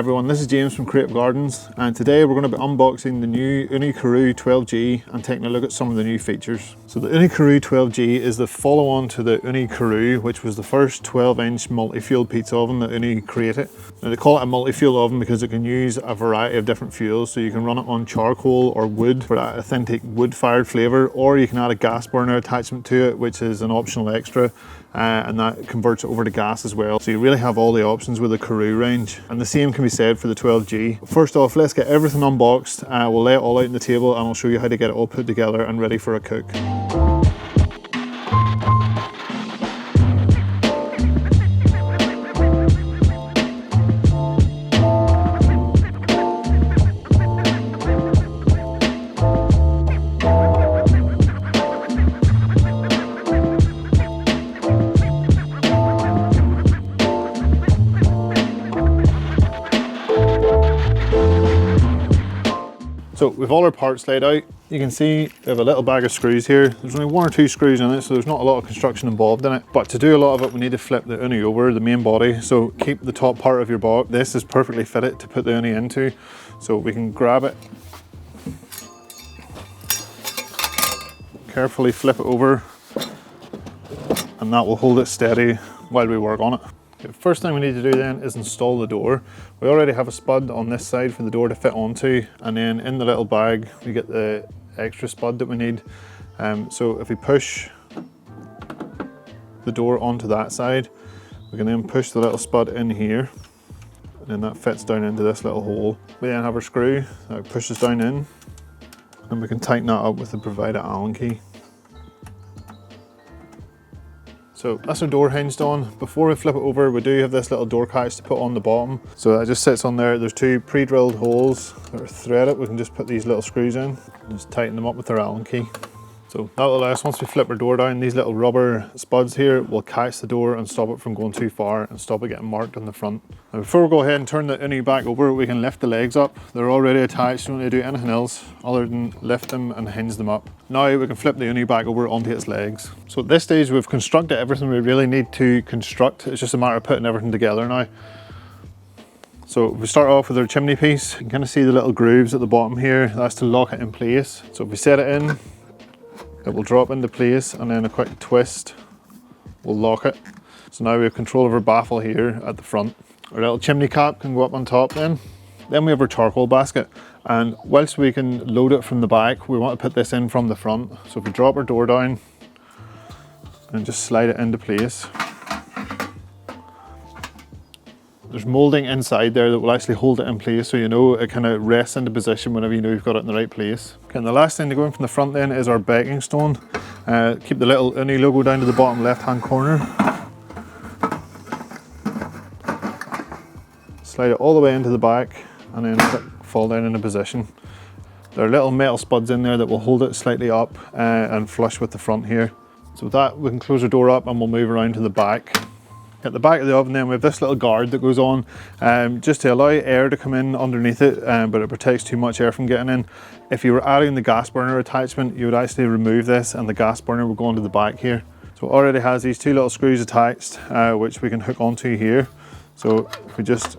everyone, this is James from Creative Gardens, and today we're going to be unboxing the new Ooni Karu 12G and taking a look at some of the new features. So the Ooni Karu 12G is the follow-on to the Ooni Karu, which was the first 12-inch multi-fuel pizza oven that Ooni created. Now they call it a multi-fuel oven because it can use a variety of different fuels, so you can run it on charcoal or wood for that authentic wood-fired flavour, or you can add a gas burner attachment to it, which is an optional extra. And that converts it over to gas as well. So you really have all the options with the Karu range. And the same can be said for the 12G. First off, let's get everything unboxed. We'll lay it all out on the table and I'll show you how to get it all put together and ready for a cook. So with all our parts laid out, you can see we have a little bag of screws here. There's only 1 or 2 screws in it, so there's not a lot of construction involved in it. But to do a lot of it, we need to flip the Ooni over, the main body. So keep the top part of your box. This is perfectly fitted to put the Ooni into. So we can grab it, carefully flip it over, and that will hold it steady while we work on it. The first thing we need to do then is install the door. We already have a spud on this side for the door to fit onto, and then in the little bag we get the extra spud that we need. So if we push the door onto that side, we can then push the little spud in here, and then that fits down into this little hole. We then have our screw that pushes down in, and we can tighten that up with the provided Allen key. So that's our door hinged on. Before we flip it over, we do have this little door catch to put on the bottom. So that just sits on there. There's 2 pre-drilled holes that are threaded. We can just put these little screws in and just tighten them up with our Allen key. So that will allow us, once we flip our door down, these little rubber spuds here will catch the door and stop it from going too far and stop it getting marked on the front. Now before we go ahead and turn the Ooni back over, we can lift the legs up. They're already attached, don't need to do anything else other than lift them and hinge them up. Now we can flip the Ooni back over onto its legs. So at this stage we've constructed everything we really need to construct. It's just a matter of putting everything together now. So we start off with our chimney piece. You can kind of see the little grooves at the bottom here. That's to lock it in place. So if we set it in, it will drop into place, and then a quick twist will lock it. So now we have control of our baffle here at the front. Our little chimney cap can go up on top then. Then we have our charcoal basket, and whilst we can load it from the back, we want to put this in from the front. So if we drop our door down and just slide it into place, there's moulding inside there that will actually hold it in place, so you know it kind of rests into position whenever you know you've got it in the right place. Okay, and the last thing to go in from the front then is our baking stone. Keep the little Ooni logo down to the bottom left hand corner. Slide it all the way into the back and then let it fall down into position. There are little metal spuds in there that will hold it slightly up and flush with the front here. So with that, we can close our door up and we'll move around to the back. At the back of the oven then we have this little guard that goes on just to allow air to come in underneath it, but it protects too much air from getting in. If you were adding the gas burner attachment, you would actually remove this and the gas burner would go onto the back here. So it already has these 2 little screws attached which we can hook onto here. So if we just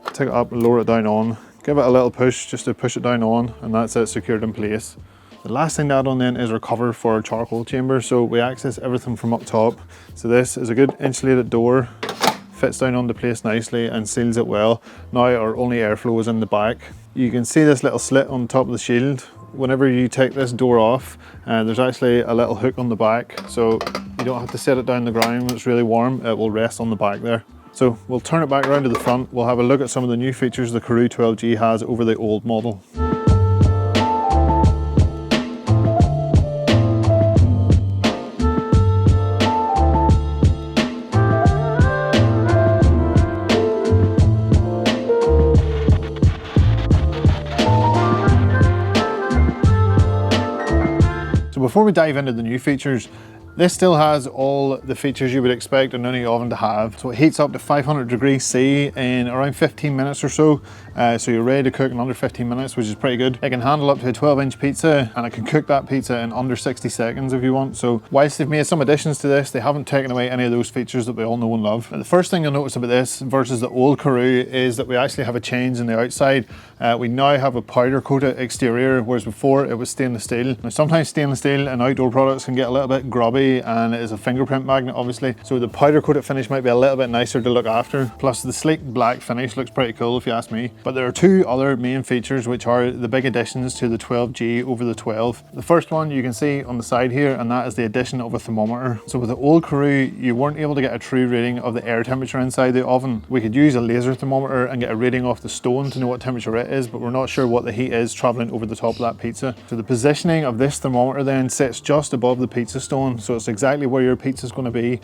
take it up and lower it down on, give it a little push just to push it down on, and that's it secured in place. The last thing to add on then is our cover for our charcoal chamber. So we access everything from up top. So this is a good insulated door, fits down onto place nicely and seals it well. Now our only airflow is in the back. You can see this little slit on top of the shield. Whenever you take this door off, there's actually a little hook on the back. So you don't have to set it down the ground when it's really warm. It will rest on the back there. So we'll turn it back around to the front. We'll have a look at some of the new features the Karu 12G has over the old model. So before we dive into the new features, This still has all the features you would expect an Ooni oven to have. So it heats up to 500 degrees C in around 15 minutes or so. So you're ready to cook in under 15 minutes, which is pretty good. It can handle up to a 12-inch pizza, and it can cook that pizza in under 60 seconds if you want. So whilst they've made some additions to this, they haven't taken away any of those features that we all know and love. Now, the first thing you'll notice about this versus the old Karu is that we actually have a change in the outside. We now have a powder coated exterior, whereas before it was stainless steel. Now sometimes stainless steel and outdoor products can get a little bit grubby, and it is a fingerprint magnet obviously, so the powder coated finish might be a little bit nicer to look after. Plus the sleek black finish looks pretty cool if you ask me. But there are two other main features which are the big additions to the 12G over the 12. The first one you can see on the side here, and that is the addition of a thermometer. So with the old Karu, you weren't able to get a true reading of the air temperature inside the oven. We could use a laser thermometer and get a reading off the stone to know what temperature it is, but we're not sure what the heat is traveling over the top of that pizza. So the positioning of this thermometer then sits just above the pizza stone, so it's exactly where your pizza is going to be.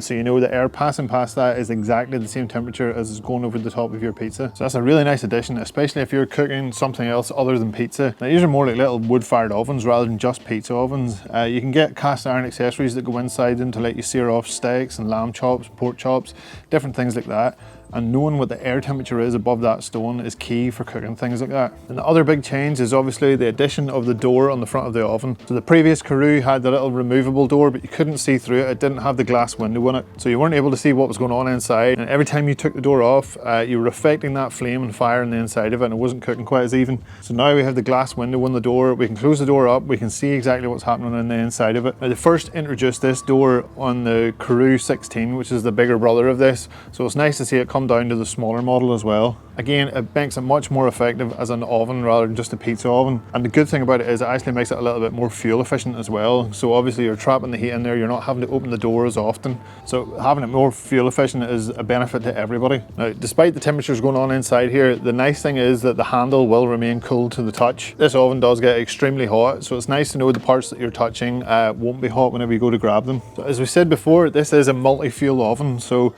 So you know the air passing past that is exactly the same temperature as is going over the top of your pizza. So that's a really nice addition, especially if you're cooking something else other than pizza. Now these are more like little wood-fired ovens rather than just pizza ovens. You can get cast iron accessories that go inside them to let you sear off steaks and lamb chops, pork chops, different things like that. And knowing what the air temperature is above that stone is key for cooking things like that. And the other big change is obviously the addition of the door on the front of the oven. So the previous Karu had the little removable door, but you couldn't see through it. It didn't have the glass window in it, so you weren't able to see what was going on inside. And every time you took the door off, you were affecting that flame and fire on the inside of it, and it wasn't cooking quite as even. So now we have the glass window on the door. We can close the door up. We can see exactly what's happening on the inside of it. Now they first introduced this door on the Karu 16, which is the bigger brother of this. So it's nice to see it come down to the smaller model as well. Again, it makes it much more effective as an oven rather than just a pizza oven. And the good thing about it is it actually makes it a little bit more fuel efficient as well. So obviously you're trapping the heat in there, you're not having to open the door as often. So having it more fuel efficient is a benefit to everybody. Now, despite the temperatures going on inside here, the nice thing is that the handle will remain cool to the touch. This oven does get extremely hot, so it's nice to know the parts that you're touching won't be hot whenever you go to grab them. So as we said before, this is a multi-fuel oven, so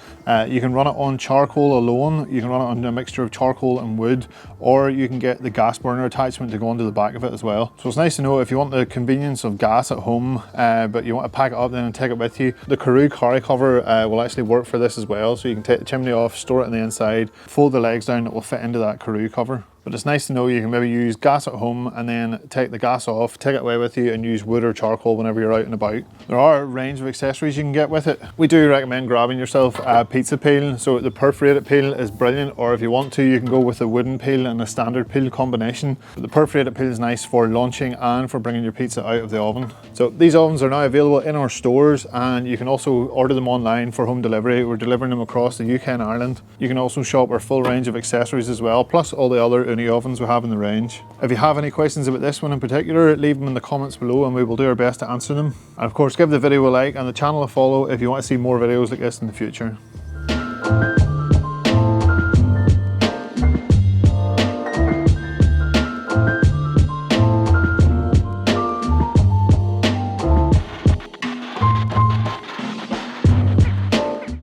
you can run it on charcoal alone, you can run it on a mixture of charcoal and wood, or you can get the gas burner attachment to go onto the back of it as well. So it's nice to know if you want the convenience of gas at home, but you want to pack it up then and take it with you. The Karu carry cover will actually work for this as well, so you can take the chimney off, store it on the inside, fold the legs down, it will fit into that Karu cover. But it's nice to know you can maybe use gas at home and then take the gas off, take it away with you, and use wood or charcoal whenever you're out and about. There are a range of accessories you can get with it. We do recommend grabbing yourself a pizza peel. So the perforated peel is brilliant, or if you want to, you can go with a wooden peel and a standard peel combination. But the perforated peel is nice for launching and for bringing your pizza out of the oven. So these ovens are now available in our stores, and you can also order them online for home delivery. We're delivering them across the UK and Ireland. You can also shop our full range of accessories as well, plus all the other Ooni ovens we have in the range. If you have any questions about this one in particular, leave them in the comments below and we will do our best to answer them. And of course, give the video a like and the channel a follow if you want to see more videos like this in the future.